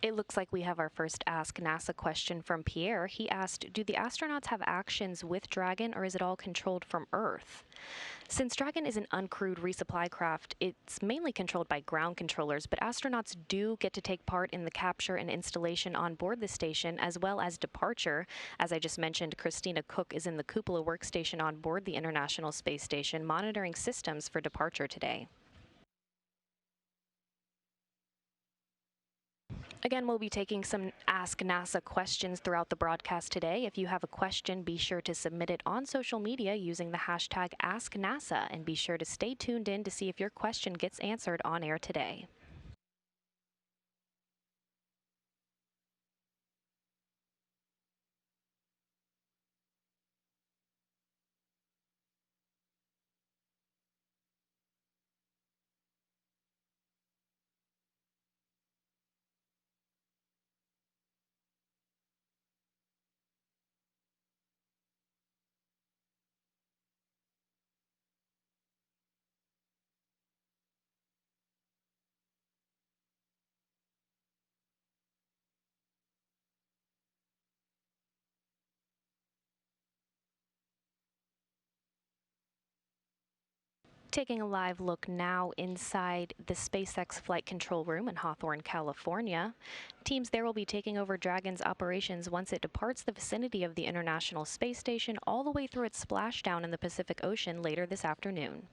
It looks like we have our first Ask NASA question from Pierre. He asked, do the astronauts have actions with Dragon, or is it all controlled from Earth? Since Dragon is an uncrewed resupply craft, it's mainly controlled by ground controllers, but astronauts do get to take part in the capture and installation on board the station, as well as departure. As I just mentioned, Christina Cook is in the cupola workstation on board the International Space Station, monitoring systems for departure today. Again, we'll be taking some Ask NASA questions throughout the broadcast today. If you have a question, be sure to submit it on social media using the hashtag AskNASA, and be sure to stay tuned in to see if your question gets answered on air today. Taking a live look now inside the SpaceX flight control room in Hawthorne, California. Teams there will be taking over Dragon's operations once it departs the vicinity of the International Space Station all the way through its splashdown in the Pacific Ocean later this afternoon.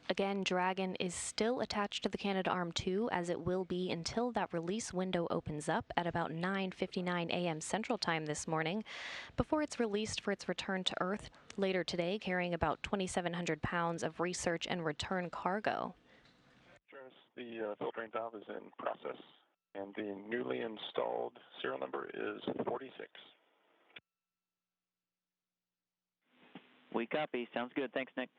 Again, Dragon is still attached to the Canadarm2, as it will be until that release window opens up at about 9:59 a.m. Central Time this morning, before it's released for its return to Earth later today, carrying about 2,700 pounds of research and return cargo. The filtering valve is in process, and the newly installed serial number is 46. We copy. Sounds good. Thanks, Nick.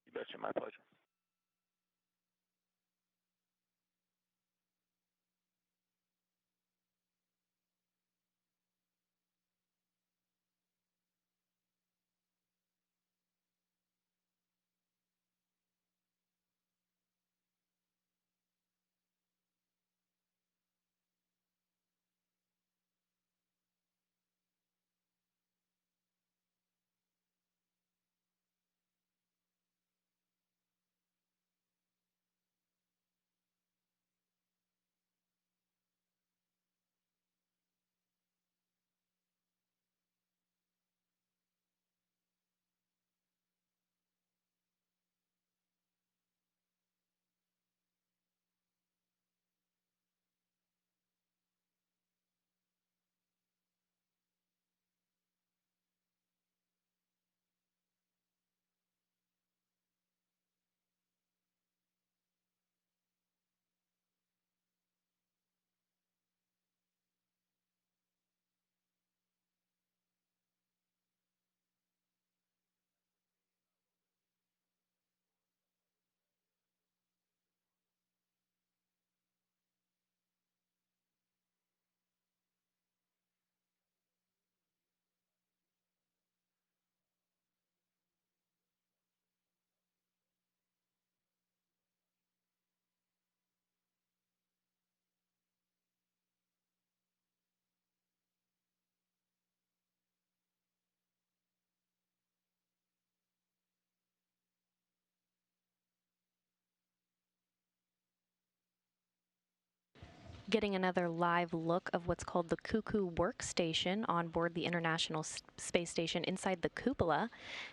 You betcha. My pleasure. Getting another live look of what's called the Cuckoo Workstation on board the International Space Station inside the cupola.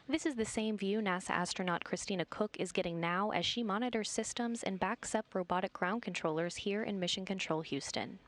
This is the same view NASA astronaut Christina Cook is getting now as she monitors systems and backs up robotic ground controllers here in Mission Control Houston.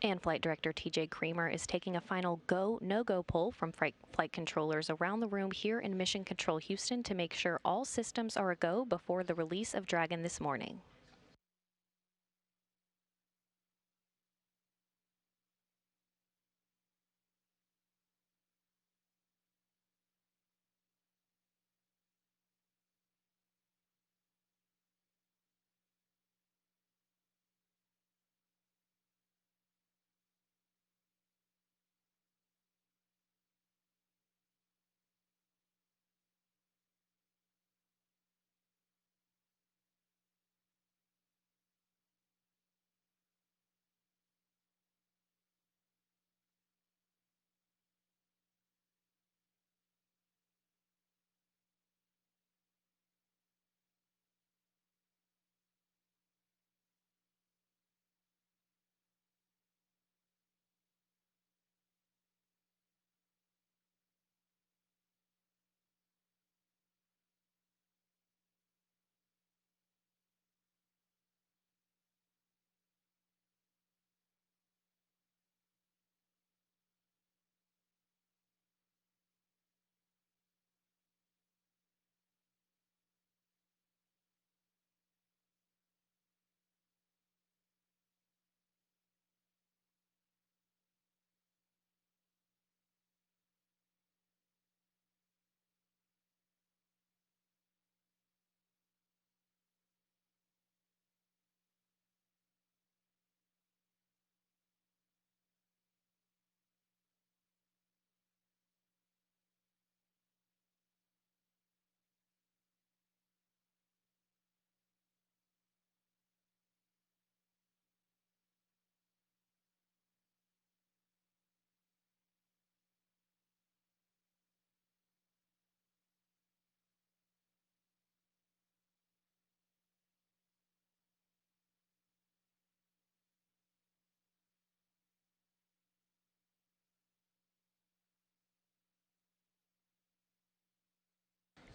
And Flight Director TJ Creamer is taking a final go, no-go poll from flight controllers around the room here in Mission Control Houston to make sure all systems are a go before the release of Dragon this morning.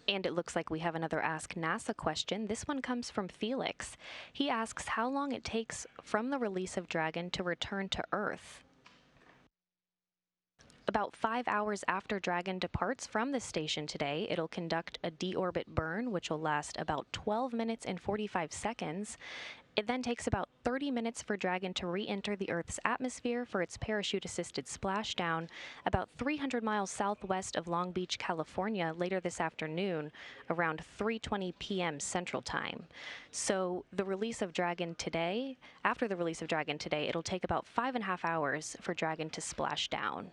And it looks like we have another Ask NASA question. This one comes from Felix. He asks how long it takes from the release of Dragon to return to Earth. About 5 hours after Dragon departs from the station today, it'll conduct a deorbit burn, which will last about 12 minutes and 45 seconds. It then takes about 30 minutes for Dragon to re-enter the Earth's atmosphere for its parachute-assisted splashdown about 300 miles southwest of Long Beach, California, later this afternoon, around 3:20 p.m. Central Time. So the release of Dragon today, after the release of Dragon today, it'll take about 5.5 hours for Dragon to splash down.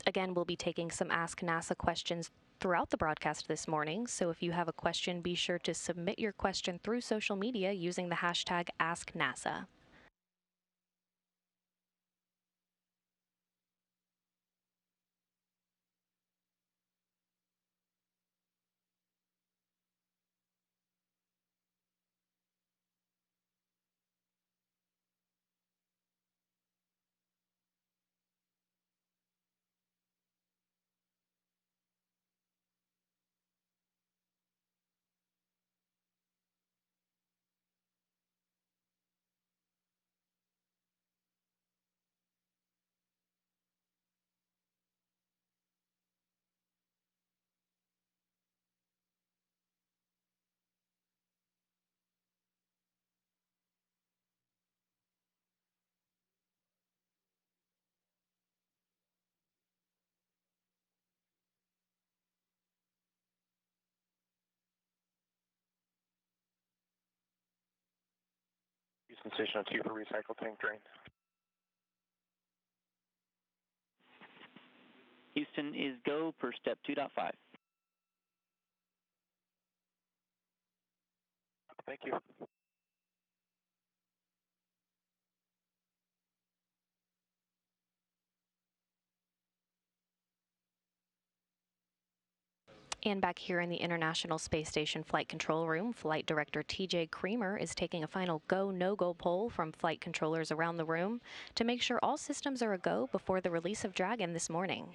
Again, we'll be taking some Ask NASA questions throughout the broadcast this morning, so if you have a question, be sure to submit your question through social media using the hashtag AskNASA. Houston Station on 2 for recycle tank drain. Houston is go per step 2.5. Thank you. And back here in the International Space Station Flight Control Room, Flight Director TJ Creamer is taking a final go, no-go poll from flight controllers around the room to make sure all systems are a go before the release of Dragon this morning.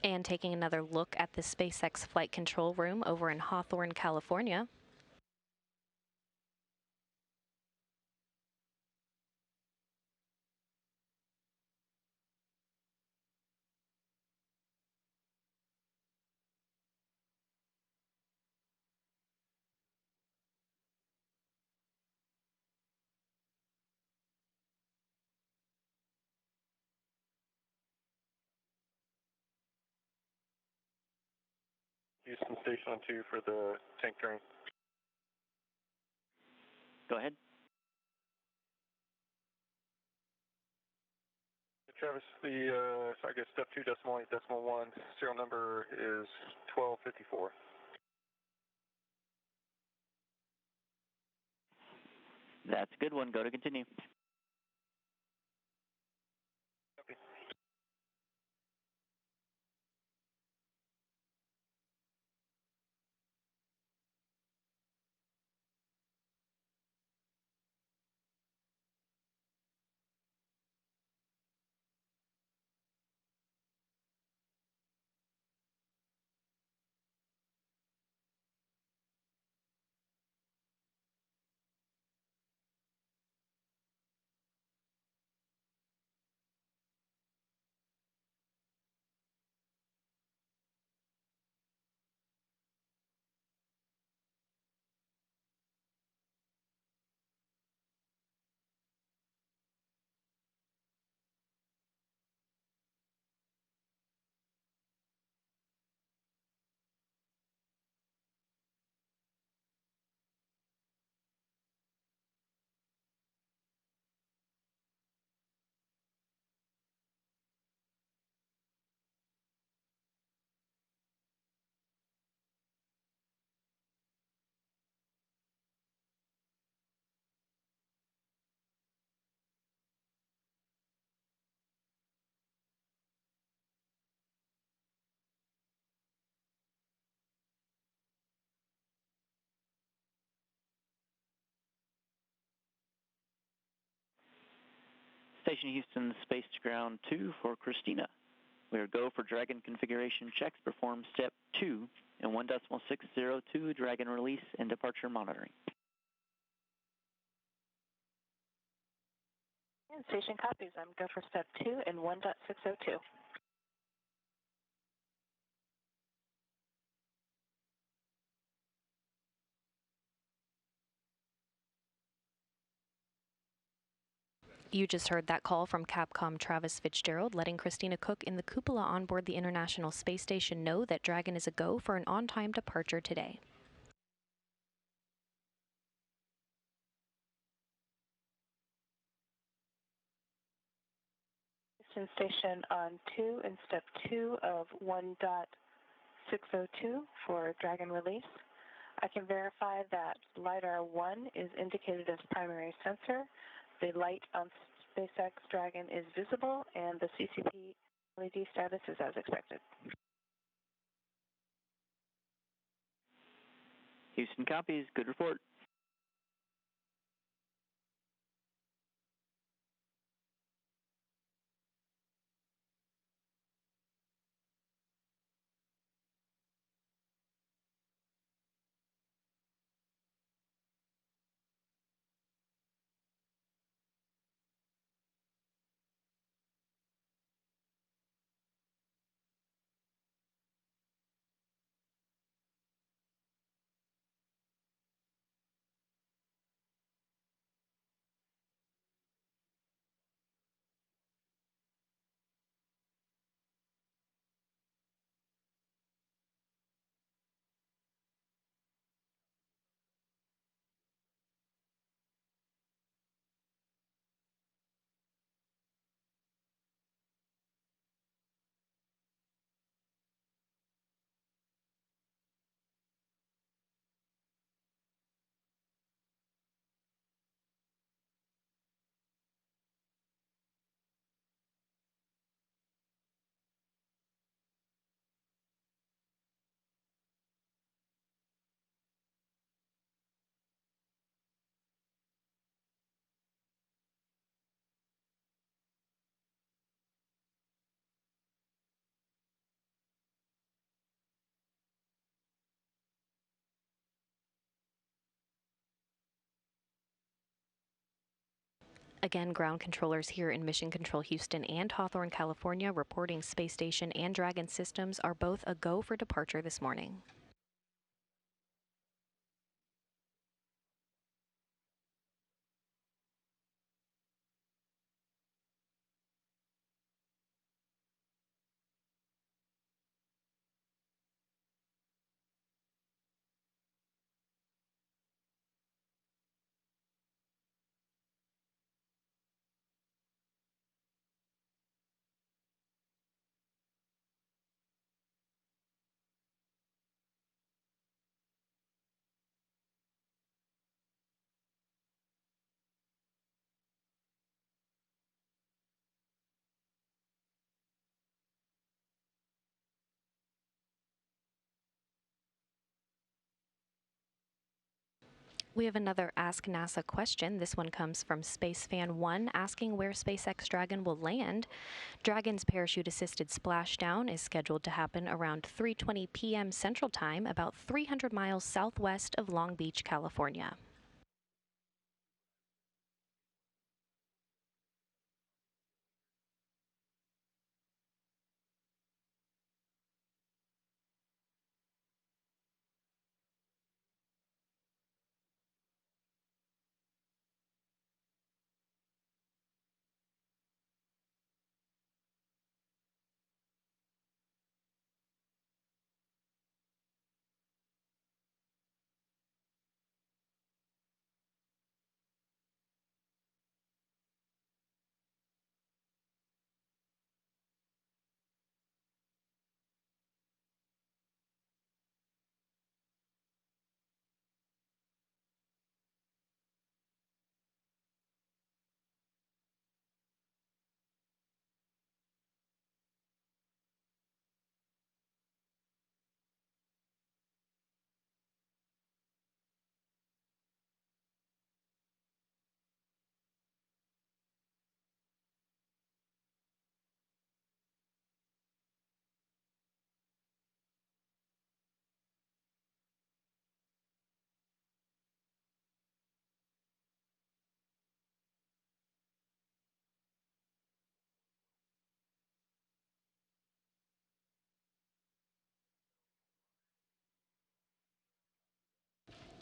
And taking another look at the SpaceX Flight Control Room over in Hawthorne, California. Houston Station on 2 for the tank drain. Go ahead. Travis, I guess step 2.8.1, serial number is 1254. That's a good one. Go to continue. Copy. Station Houston, Space to Ground 2 for Christina. We are go for Dragon configuration checks. Perform step 2 and 1.602 Dragon release and departure monitoring. And station copies. I'm go for step 2 and 1.602. You just heard that call from Capcom Travis Fitzgerald, letting Christina Cook in the cupola on board the International Space Station know that Dragon is a go for an on-time departure today. Houston Station on 2 and step 2 of 1.602 for Dragon release. I can verify that LiDAR 1 is indicated as primary sensor. The light on SpaceX Dragon is visible, and the CCP LED status is as expected. Houston copies. Good report. Again, ground controllers here in Mission Control Houston and Hawthorne, California, reporting Space Station and Dragon systems are both a go for departure this morning. We have another Ask NASA question. This one comes from SpaceFan1 asking where SpaceX Dragon will land. Dragon's parachute-assisted splashdown is scheduled to happen around 3:20 p.m. Central Time, about 300 miles southwest of Long Beach, California.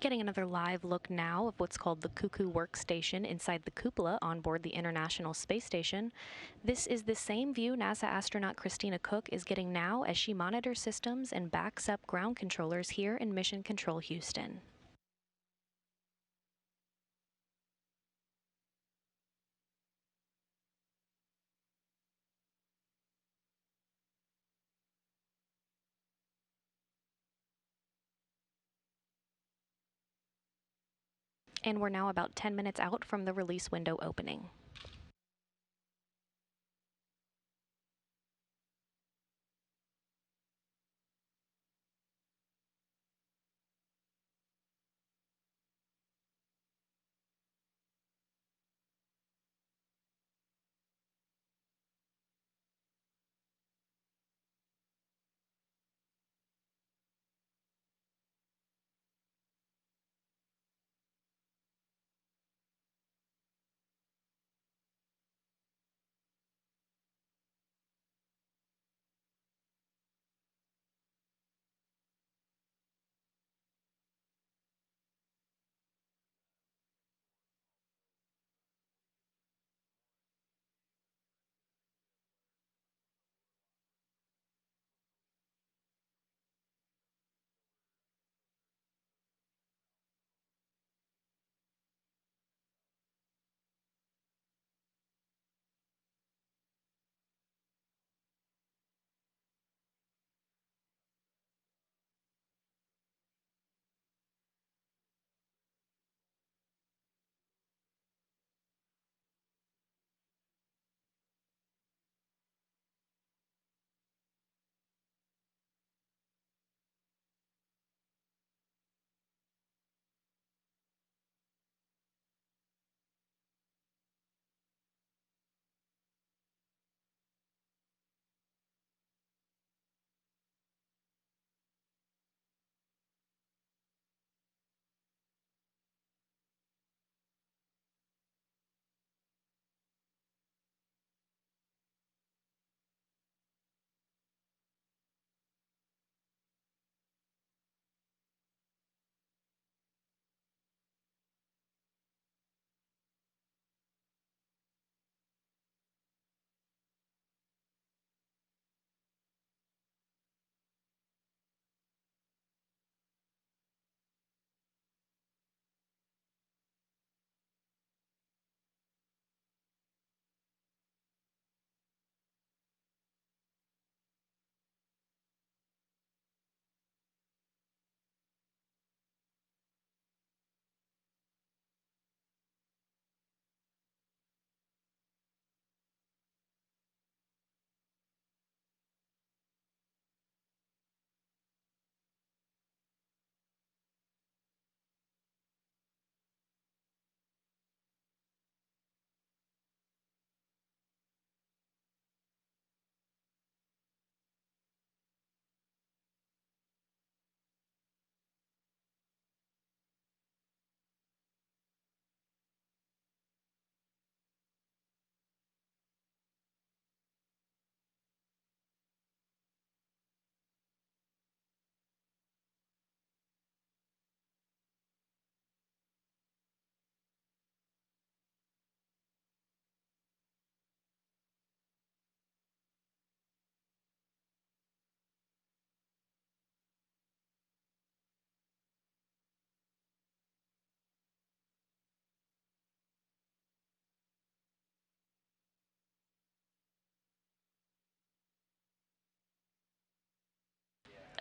Getting another live look now of what's called the Cuckoo workstation inside the cupola on board the International Space Station. This is the same view NASA astronaut Christina Cook is getting now as she monitors systems and backs up ground controllers here in Mission Control Houston. And we're now about 10 minutes out from the release window opening.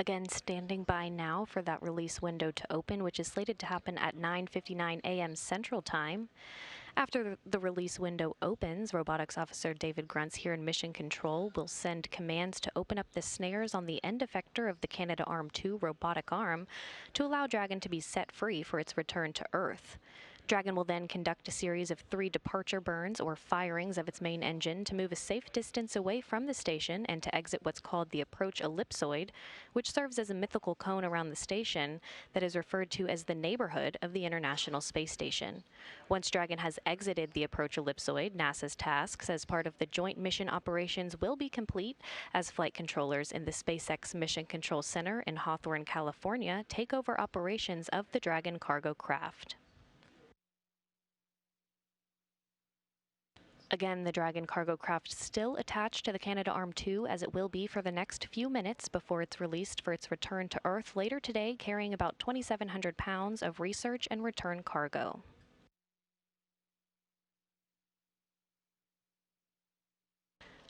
Again, standing by now for that release window to open, which is slated to happen at 9:59 a.m. Central Time. After the release window opens, Robotics Officer David Gruntz here in Mission Control will send commands to open up the snares on the end effector of the Canadarm2 robotic arm to allow Dragon to be set free for its return to Earth. Dragon will then conduct a series of 3 departure burns or firings of its main engine to move a safe distance away from the station and to exit what's called the approach ellipsoid, which serves as a mythical cone around the station that is referred to as the neighborhood of the International Space Station. Once Dragon has exited the approach ellipsoid, NASA's tasks as part of the joint mission operations will be complete as flight controllers in the SpaceX Mission Control Center in Hawthorne, California, take over operations of the Dragon cargo craft. Again, the Dragon cargo craft still attached to the Canadarm2 as it will be for the next few minutes before it's released for its return to Earth later today, carrying about 2,700 pounds of research and return cargo.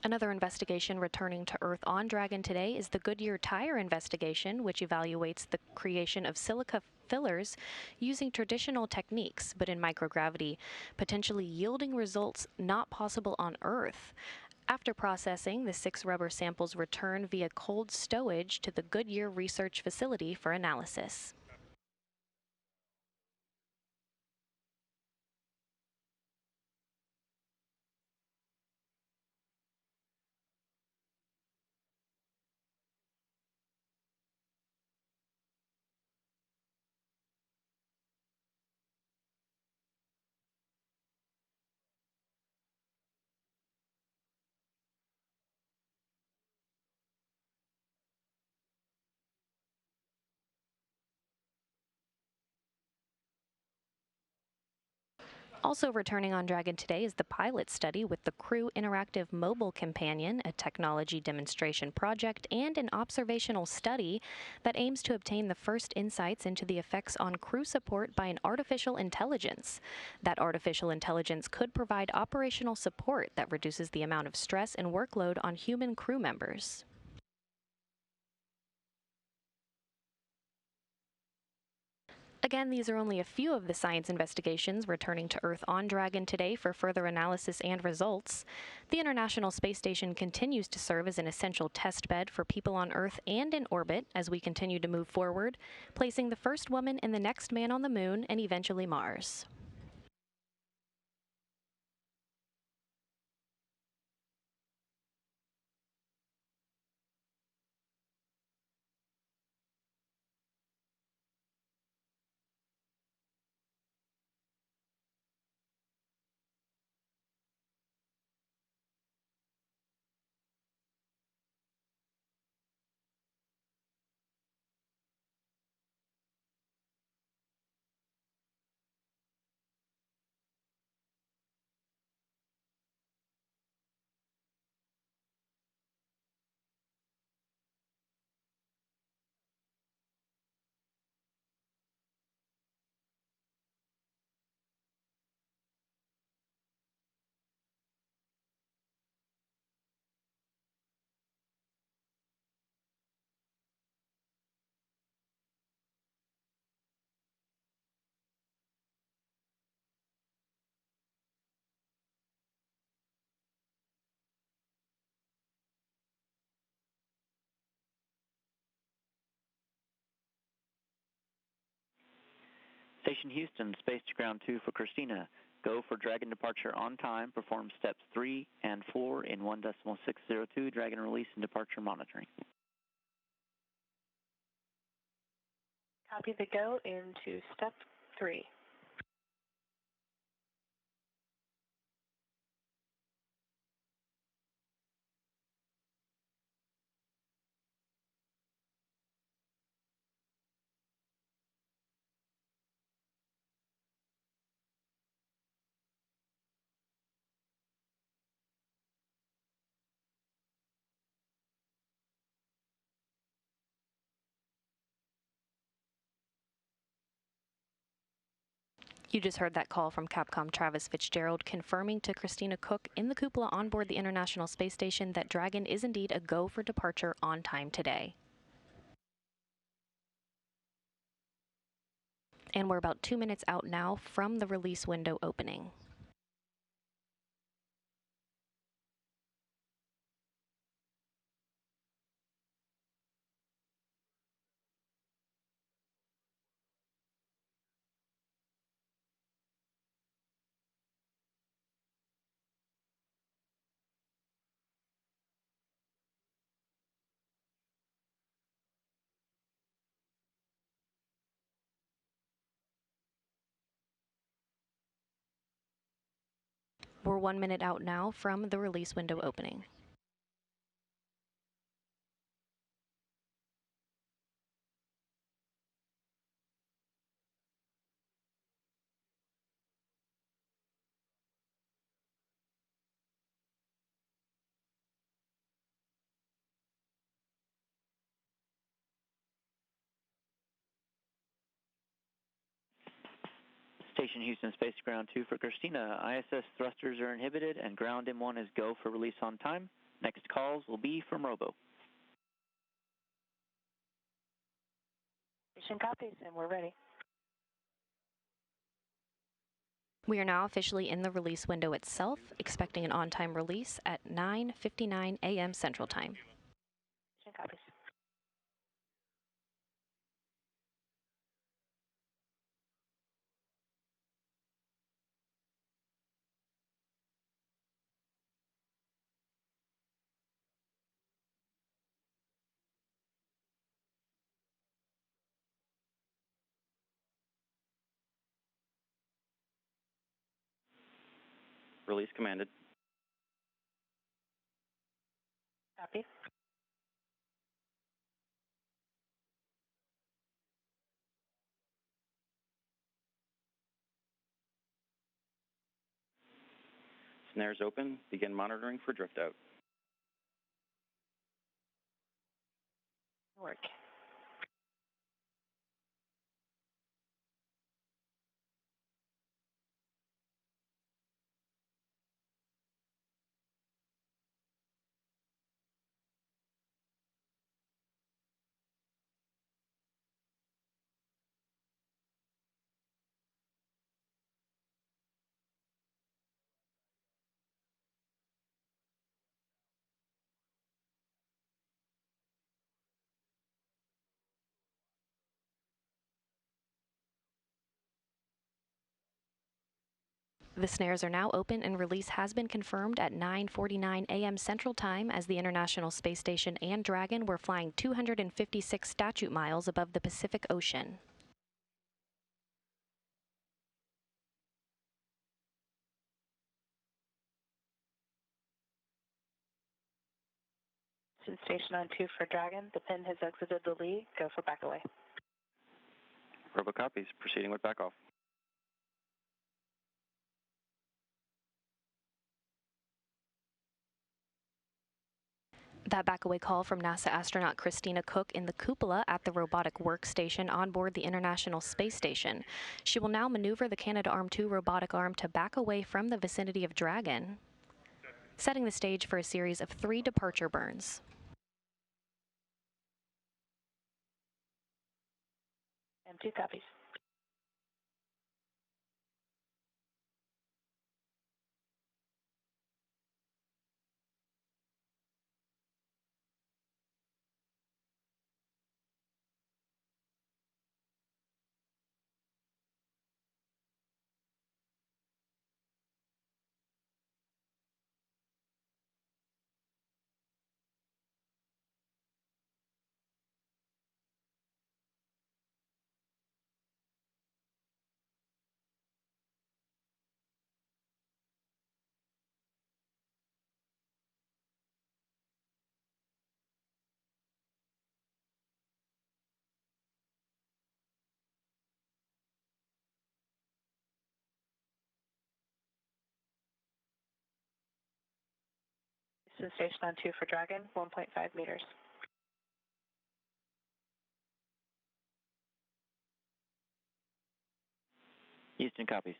Another investigation returning to Earth on Dragon today is the Goodyear tire investigation, which evaluates the creation of silica fillers using traditional techniques, but in microgravity, potentially yielding results not possible on Earth. After processing, the 6 rubber samples return via cold stowage to the Goodyear research facility for analysis. Also returning on Dragon today is the pilot study with the Crew Interactive Mobile Companion, a technology demonstration project and an observational study that aims to obtain the first insights into the effects on crew support by an artificial intelligence. That artificial intelligence could provide operational support that reduces the amount of stress and workload on human crew members. Again, these are only a few of the science investigations returning to Earth on Dragon today for further analysis and results. The International Space Station continues to serve as an essential test bed for people on Earth and in orbit as we continue to move forward, placing the first woman and the next man on the Moon and eventually Mars. Station Houston, Space to Ground 2 for Christina. Go for Dragon departure on time. Perform steps 3 and 4 in 1.602 Dragon release and departure monitoring. Copy the go into step 3. You just heard that call from Capcom Travis Fitzgerald confirming to Christina Cook in the cupola on board the International Space Station that Dragon is indeed a go for departure on time today. And we're about 2 minutes out now from the release window opening. We're 1 minute out now from the release window opening. Station Houston, Space Ground 2 for Christina. ISS thrusters are inhibited and ground M1 is go for release on time. Next calls will be from Robo. Station copies, and we're ready. We are now officially in the release window itself, expecting an on-time release at 9:59 a.m. Central Time. Station copies. Release commanded. Copy. Snares open. Begin monitoring for drift out. Work. The snares are now open and release has been confirmed at 9:49 a.m. Central Time as the International Space Station and Dragon were flying 256 statute miles above the Pacific Ocean. Station on 2 for Dragon. The pin has exited the lead. Go for back away. Robo copies. Proceeding with back off. That back away call from NASA astronaut Christina Cook in the cupola at the robotic workstation on board the International Space Station. She will now maneuver the Canadarm2 robotic arm to back away from the vicinity of Dragon, setting the stage for a series of 3 departure burns. M2 copies. Station on 2 for Dragon. 1.5 meters. Houston copies.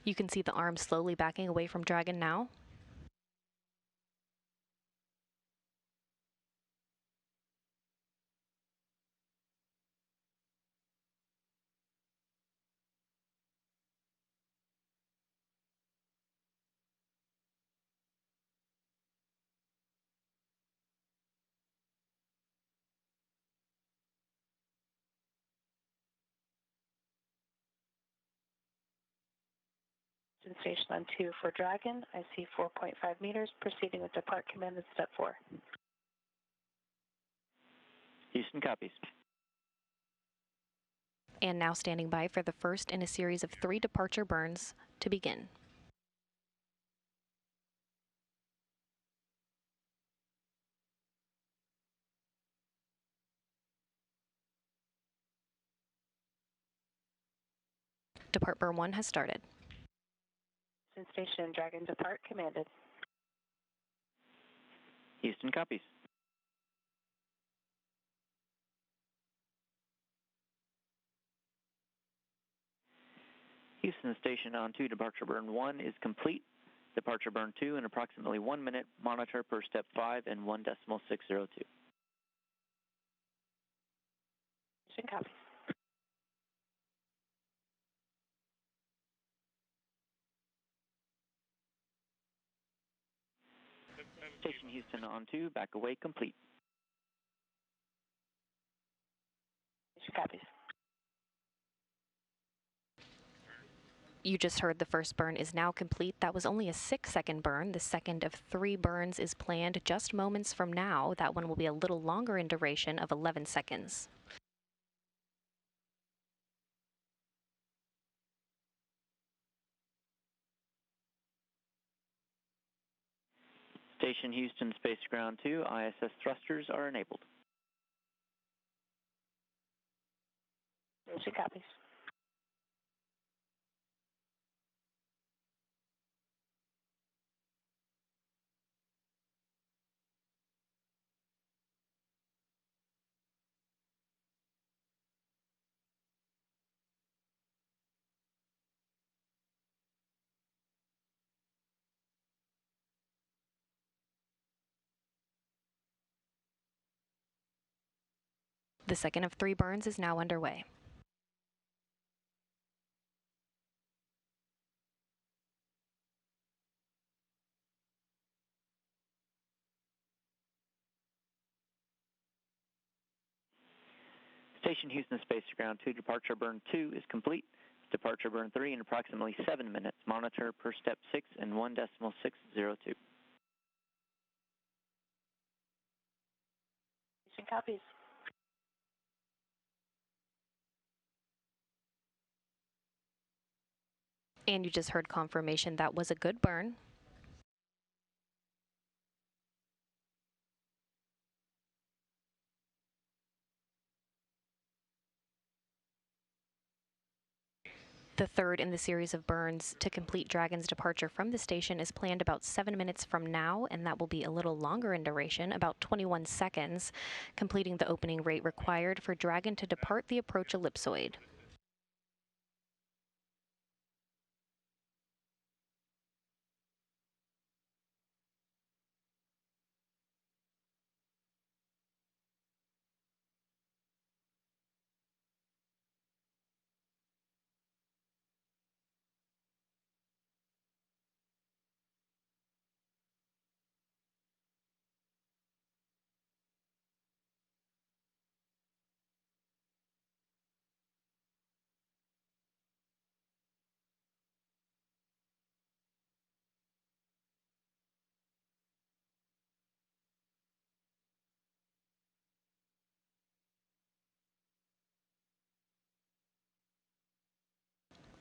You can see the arm slowly backing away from Dragon now. Station on 2 for Dragon. I see 4.5 meters, proceeding with depart command at step 4. Houston copies. And now standing by for the first in a series of 3 departure burns to begin. Depart burn 1 has started. Station Dragon depart commanded. Houston copies. Houston Station on 2, departure burn 1 is complete. Departure burn 2 in approximately 1 minute. Monitor per step 5 and 1.602. Station copies. Station Houston on 2, back away complete. Station copies. You just heard the first burn is now complete. That was only a 6-second burn. The second of 3 burns is planned just moments from now. That one will be a little longer in duration of 11 seconds. Station Houston Space Ground 2, ISS thrusters are enabled. Station copies. The second of 3 burns is now underway. Station Houston Space Ground 2, departure burn 2 is complete. Departure burn 3 in approximately 7 minutes. Monitor per step 6 and 1.602. Station copies. And you just heard confirmation that was a good burn. The third in the series of burns to complete Dragon's departure from the station is planned about 7 minutes from now, and that will be a little longer in duration, about 21 seconds, completing the opening rate required for Dragon to depart the approach ellipsoid.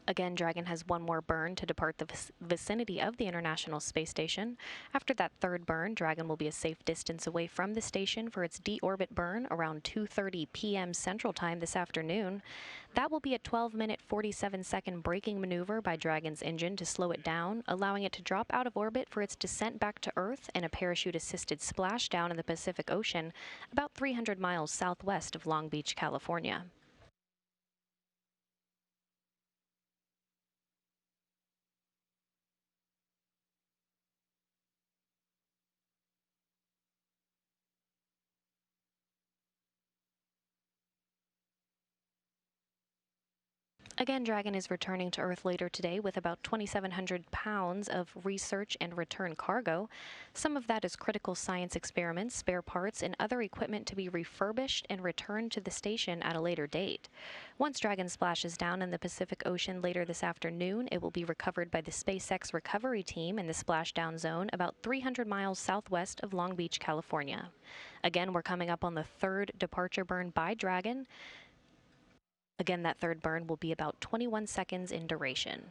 Again, Dragon has one more burn to depart the vicinity of the International Space Station. After that third burn, Dragon will be a safe distance away from the station for its deorbit burn around 2:30 p.m. Central Time this afternoon. That will be a 12-minute, 47-second braking maneuver by Dragon's engine to slow it down, allowing it to drop out of orbit for its descent back to Earth and a parachute-assisted splashdown in the Pacific Ocean, about 300 miles southwest of Long Beach, California. Again, Dragon is returning to Earth later today with about 2,700 pounds of research and return cargo. Some of that is critical science experiments, spare parts, and other equipment to be refurbished and returned to the station at a later date. Once Dragon splashes down in the Pacific Ocean later this afternoon, it will be recovered by the SpaceX recovery team in the Splashdown zone about 300 miles southwest of Long Beach, California. Again, we're coming up on the third departure burn by Dragon. Again, that third burn will be about 21 seconds in duration.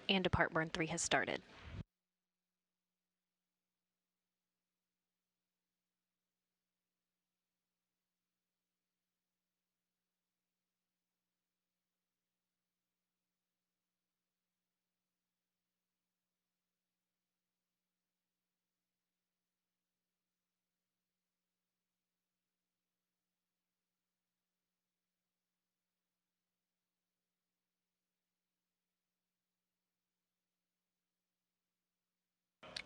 And depart burn 3 has started.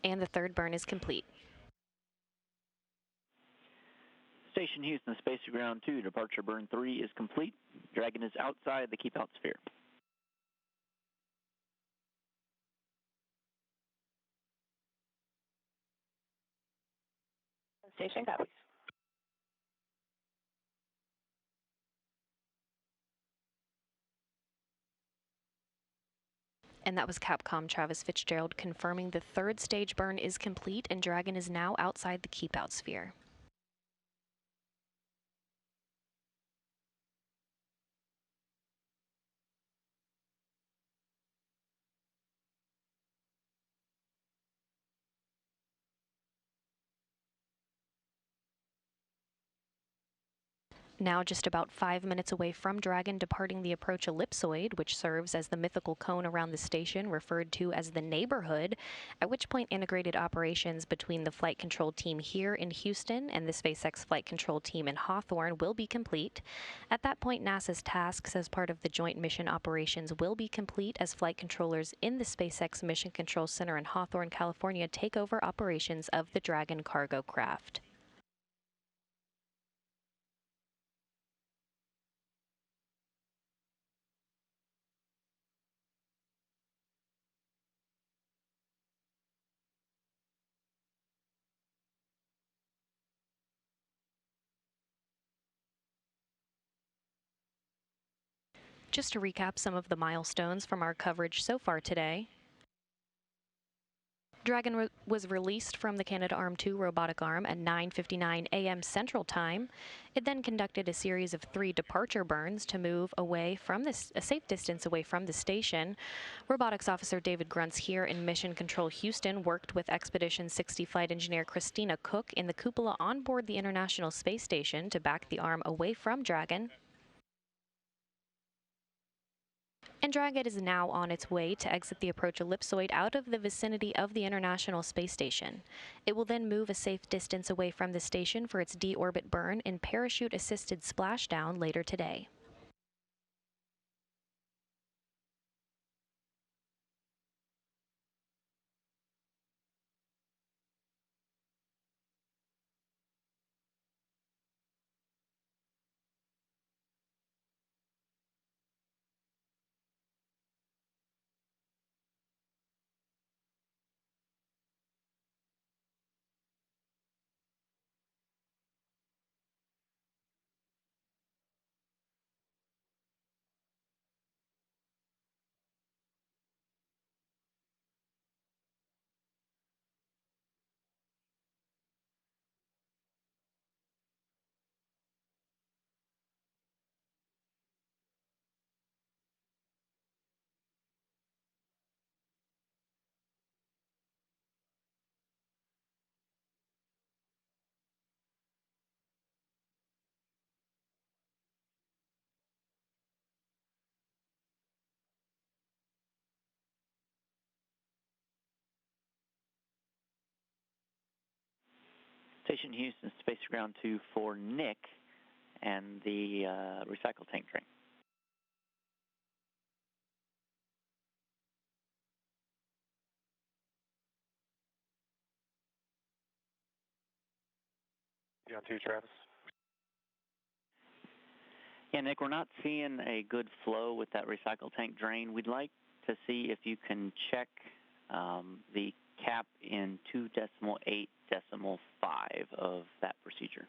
And the third burn is complete. Station Houston, Space to Ground 2, departure burn 3 is complete. Dragon is outside the keep-out sphere. Station copies. And that was Capcom Travis Fitzgerald confirming the third stage burn is complete and Dragon is now outside the keep-out sphere. Now just about 5 minutes away from Dragon, departing the approach ellipsoid, which serves as the mythical cone around the station referred to as the neighborhood, at which point integrated operations between the flight control team here in Houston and the SpaceX flight control team in Hawthorne will be complete. At that point, NASA's tasks as part of the joint mission operations will be complete as flight controllers in the SpaceX Mission Control Center in Hawthorne, California take over operations of the Dragon cargo craft. Just to recap some of the milestones from our coverage so far today. Dragon was released from the Canadarm2 robotic arm at 9:59 a.m. Central Time. It then conducted a series of 3 departure burns to move away from a safe distance away from the station. Robotics Officer David Gruntz here in Mission Control Houston worked with Expedition 60 flight engineer Christina Cook in the cupola on board the International Space Station to back the arm away from Dragon. And Dragon is now on its way to exit the approach ellipsoid out of the vicinity of the International Space Station. It will then move a safe distance away from the station for its deorbit burn and parachute-assisted splashdown later today. Station Houston, Space Ground 2 for Nick and the recycle tank drain. You on 2, Travis? Yeah, Nick, we're not seeing a good flow with that recycle tank drain. We'd like to see if you can check the cap in 2.8.5 of that procedure.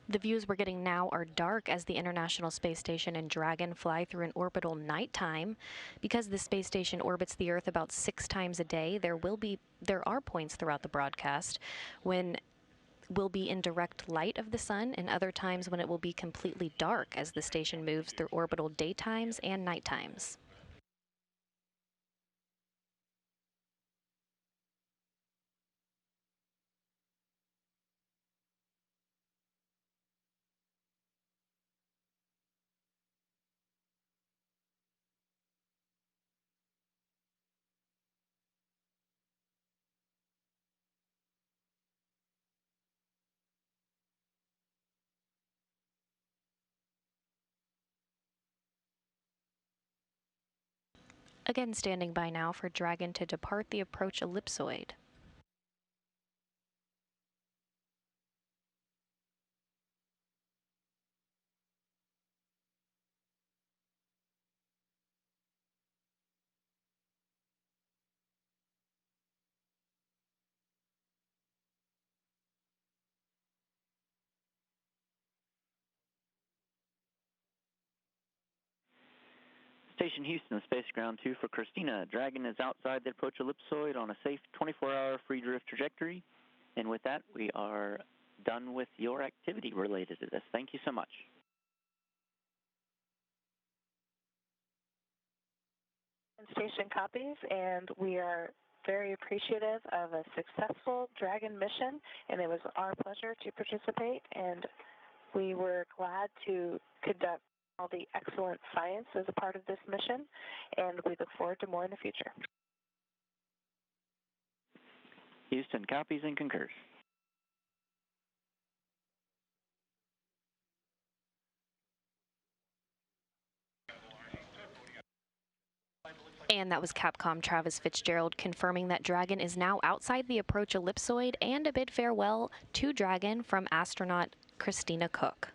The views we're getting now are dark as the International Space Station and Dragon fly through an orbital nighttime. Because the space station orbits the Earth about 6 times a day, there are points throughout the broadcast when we'll be in direct light of the sun and other times when it will be completely dark as the station moves through orbital daytimes and nighttimes. Again, standing by now for Dragon to depart the approach ellipsoid. Station Houston, Space Ground 2 for Christina. Dragon is outside the approach ellipsoid on a safe 24-hour free drift trajectory. And with that, we are done with your activity related to this. Thank you so much. Station copies, and we are very appreciative of a successful Dragon mission, and it was our pleasure to participate, and we were glad to conduct all the excellent science as a part of this mission, and we look forward to more in the future. Houston copies and concurs. And that was Capcom Travis Fitzgerald confirming that Dragon is now outside the approach ellipsoid, and a bid farewell to Dragon from astronaut Christina Cook.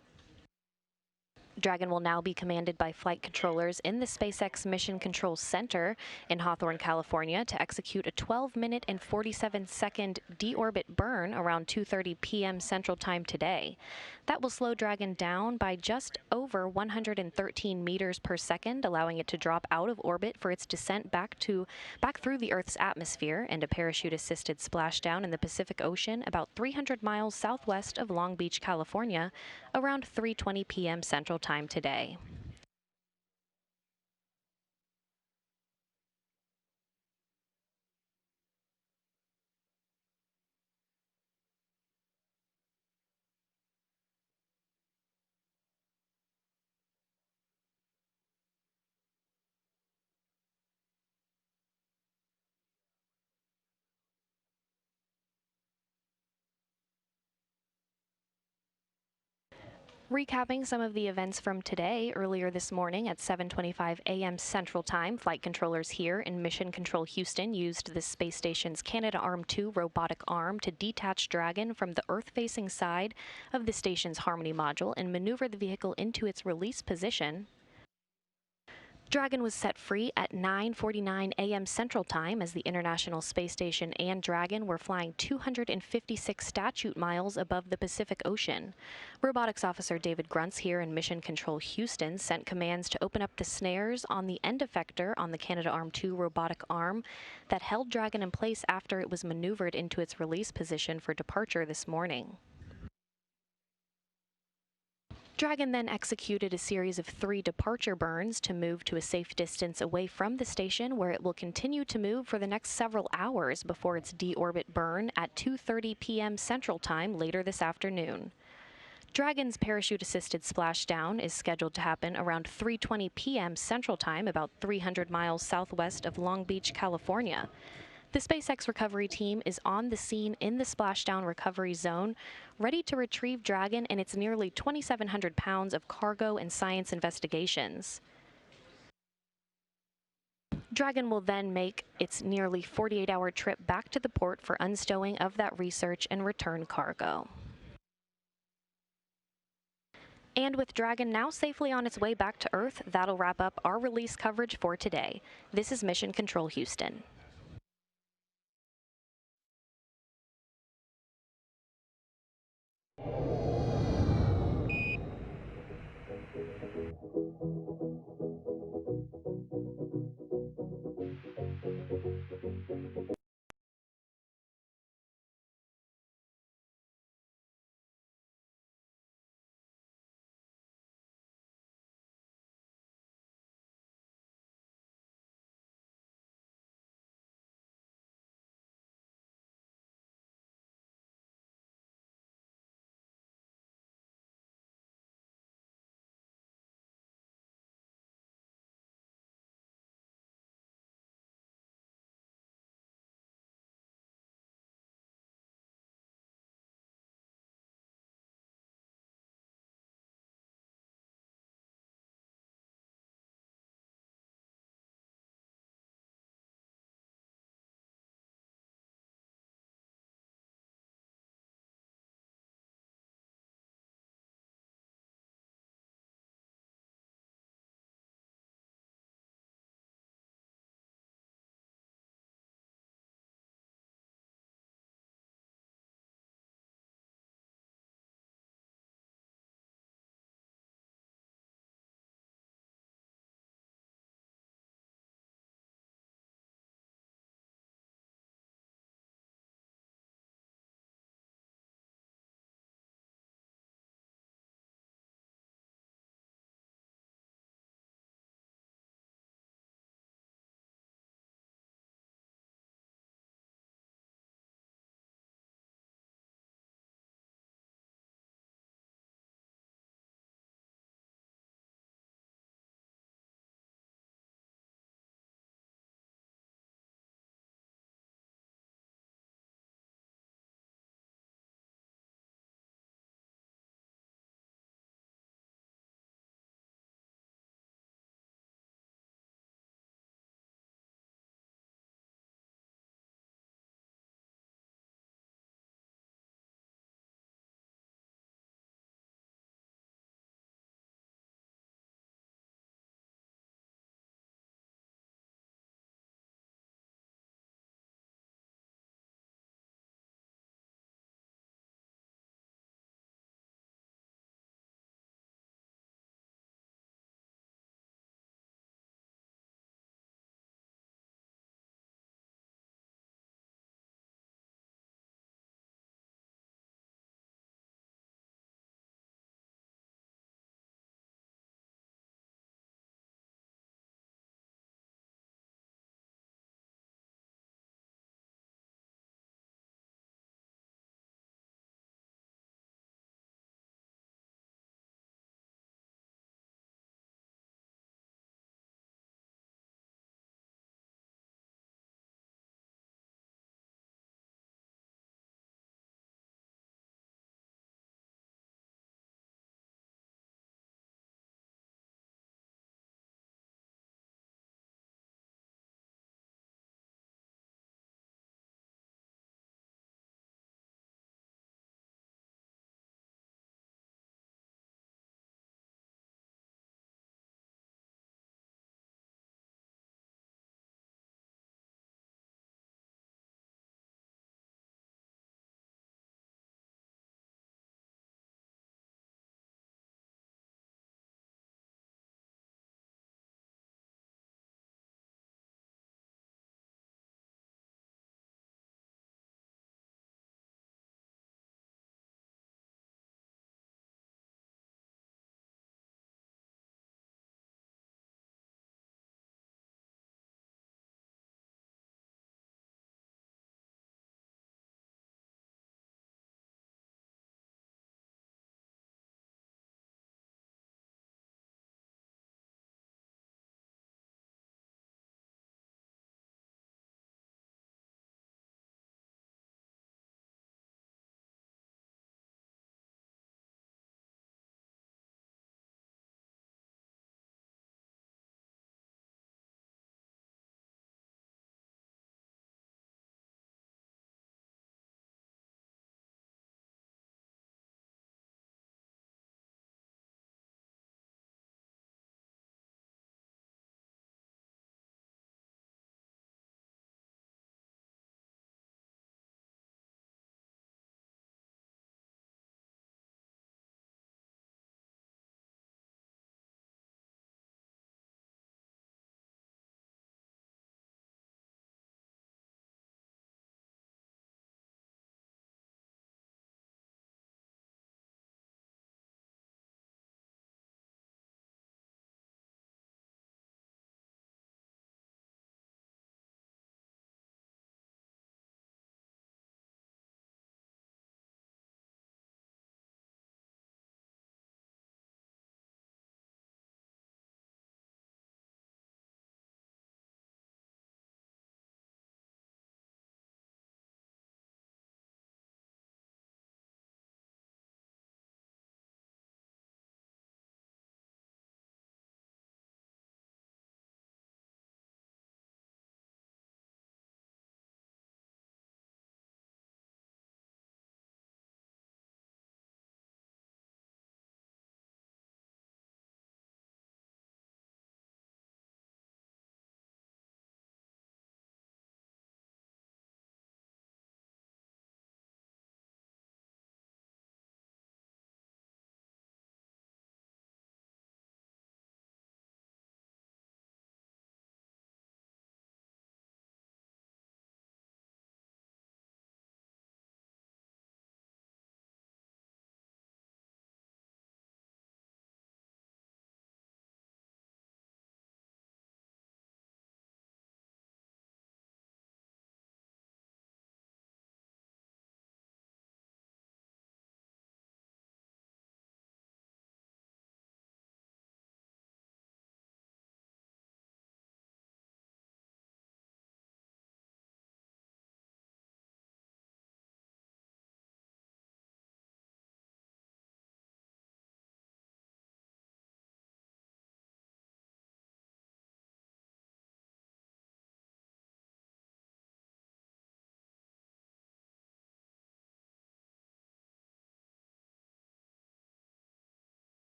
Dragon will now be commanded by flight controllers in the SpaceX Mission Control Center in Hawthorne, California, to execute a 12-minute and 47-second deorbit burn around 2:30 p.m. Central Time today. That will slow Dragon down by just over 113 meters per second, allowing it to drop out of orbit for its descent back through the Earth's atmosphere and a parachute-assisted splashdown in the Pacific Ocean about 300 miles southwest of Long Beach, California, around 3:20 p.m. Central Time today. Recapping some of the events from today, earlier this morning at 7:25 a.m. Central Time, flight controllers here in Mission Control Houston used the space station's Canadarm2 robotic arm to detach Dragon from the Earth-facing side of the station's Harmony module and maneuver the vehicle into its release position. Dragon was set free at 9:49 a.m. Central Time as the International Space Station and Dragon were flying 256 statute miles above the Pacific Ocean. Robotics Officer David Gruntz here in Mission Control Houston sent commands to open up the snares on the end effector on the Canadarm2 robotic arm that held Dragon in place after it was maneuvered into its release position for departure this morning. Dragon then executed a series of 3 departure burns to move to a safe distance away from the station, where it will continue to move for the next several hours before its deorbit burn at 2:30 p.m. Central Time later this afternoon. Dragon's parachute-assisted splashdown is scheduled to happen around 3:20 p.m. Central Time, about 300 miles southwest of Long Beach, California. The SpaceX recovery team is on the scene in the splashdown recovery zone, ready to retrieve Dragon and its nearly 2,700 pounds of cargo and science investigations. Dragon will then make its nearly 48-hour trip back to the port for unstowing of that research and return cargo. And with Dragon now safely on its way back to Earth, that'll wrap up our release coverage for today. This is Mission Control Houston.